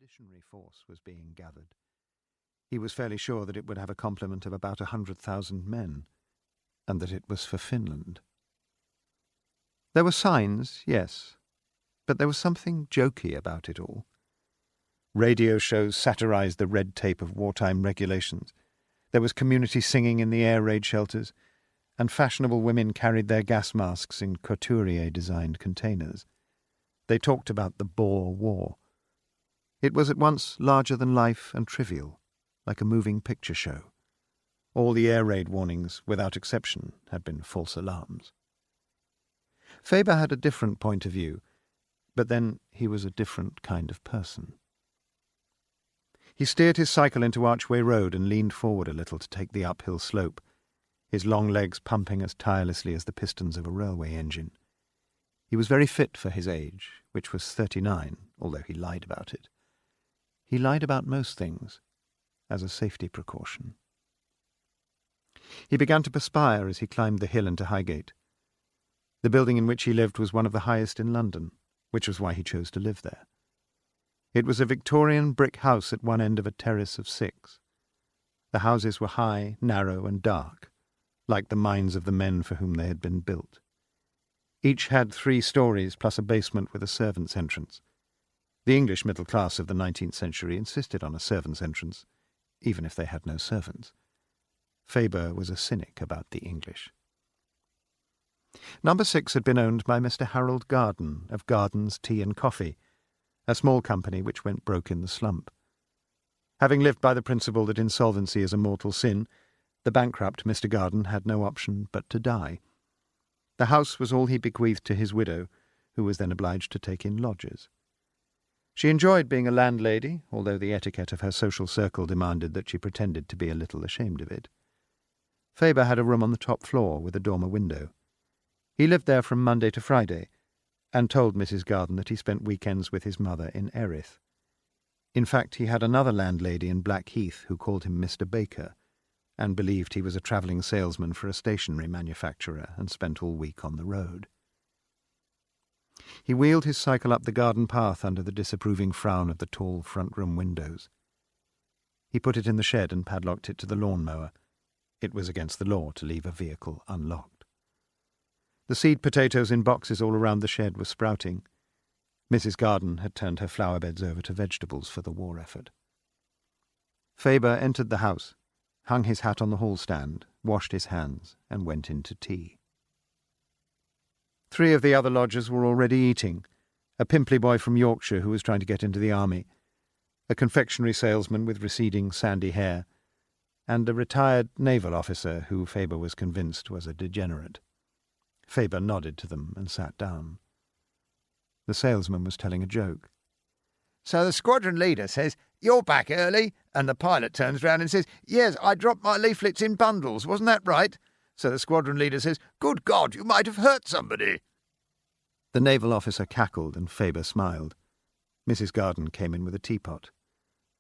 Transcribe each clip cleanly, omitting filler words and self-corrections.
expeditionary force was being gathered. He was fairly sure that it would have a complement of about 100,000 men, and that it was for Finland. There were signs, yes, but there was something jokey about it all. Radio shows satirized the red tape of wartime regulations. There was community singing in the air raid shelters, and fashionable women carried their gas masks in couturier-designed containers. They talked about the Boer War. It was at once larger than life and trivial, like a moving picture show. All the air raid warnings, without exception, had been false alarms. Faber had a different point of view, but then he was a different kind of person. He steered his cycle into Archway Road and leaned forward a little to take the uphill slope, his long legs pumping as tirelessly as the pistons of a railway engine. He was very fit for his age, which was 39, although he lied about it. He lied about most things, as a safety precaution. He began to perspire as he climbed the hill into Highgate. The building in which he lived was one of the highest in London, which was why he chose to live there. It was a Victorian brick house at one end of a terrace of 6. The houses were high, narrow, and dark, like the minds of the men for whom they had been built. Each had 3 stories plus a basement with a servants' entrance. The English middle class of the 19th century insisted on a servants' entrance, even if they had no servants. Faber was a cynic about the English. Number 6 had been owned by Mr. Harold Garden of Garden's Tea and Coffee, a small company which went broke in the slump. Having lived by the principle that insolvency is a mortal sin, the bankrupt Mr. Garden had no option but to die. The house was all he bequeathed to his widow, who was then obliged to take in lodgers. She enjoyed being a landlady, although the etiquette of her social circle demanded that she pretended to be a little ashamed of it. Faber had a room on the top floor with a dormer window. He lived there from Monday to Friday, and told Mrs. Garden that he spent weekends with his mother in Erith. In fact, he had another landlady in Blackheath who called him Mr. Baker, and believed he was a travelling salesman for a stationery manufacturer and spent all week on the road. He wheeled his cycle up the garden path under the disapproving frown of the tall front-room windows. He put it in the shed and padlocked it to the lawn-mower. It was against the law to leave a vehicle unlocked. The seed potatoes in boxes all around the shed were sprouting. Mrs. Garden had turned her flower beds over to vegetables for the war effort. Faber entered the house, hung his hat on the hall stand, washed his hands, and went in to tea. 3 of the other lodgers were already eating, a pimply boy from Yorkshire who was trying to get into the army, a confectionery salesman with receding sandy hair, and a retired naval officer who Faber was convinced was a degenerate. Faber nodded to them and sat down. The salesman was telling a joke. So the squadron leader says, "You're back early," and the pilot turns round and says, "Yes, I dropped my leaflets in bundles, wasn't that right?" So the squadron leader says, "Good God, you might have hurt somebody." The naval officer cackled and Faber smiled. Mrs. Garden came in with a teapot.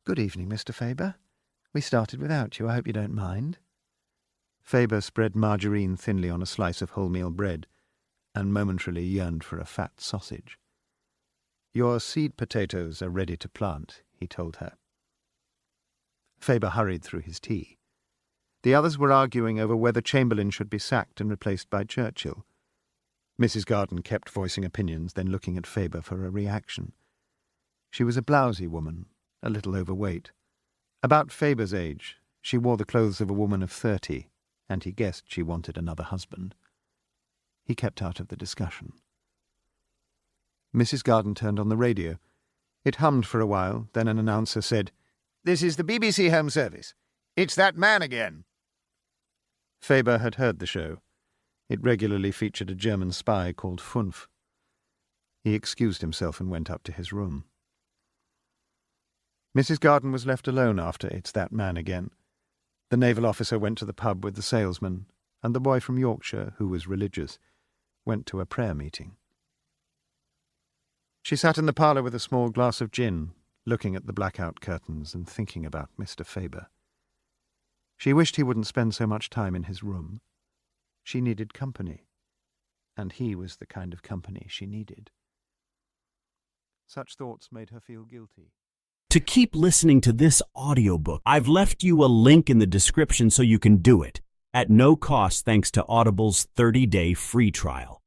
"Good evening, Mr. Faber. We started without you. I hope you don't mind." Faber spread margarine thinly on a slice of wholemeal bread, and momentarily yearned for a fat sausage. "Your seed potatoes are ready to plant," he told her. Faber hurried through his tea. The others were arguing over whether Chamberlain should be sacked and replaced by Churchill. Mrs. Garden kept voicing opinions, then looking at Faber for a reaction. She was a blousy woman, a little overweight. About Faber's age, she wore the clothes of a woman of 30, and he guessed she wanted another husband. He kept out of the discussion. Mrs. Garden turned on the radio. It hummed for a while, then an announcer said, "This is the BBC Home Service. It's that man again." Faber had heard the show. It regularly featured a German spy called Funf. He excused himself and went up to his room. Mrs. Garden was left alone after It's That Man Again. The naval officer went to the pub with the salesman, and the boy from Yorkshire, who was religious, went to a prayer meeting. She sat in the parlour with a small glass of gin, looking at the blackout curtains and thinking about Mr. Faber. She wished he wouldn't spend so much time in his room. She needed company, and he was the kind of company she needed. Such thoughts made her feel guilty. To keep listening to this audiobook, I've left you a link in the description so you can do it, at no cost thanks to Audible's 30-day free trial.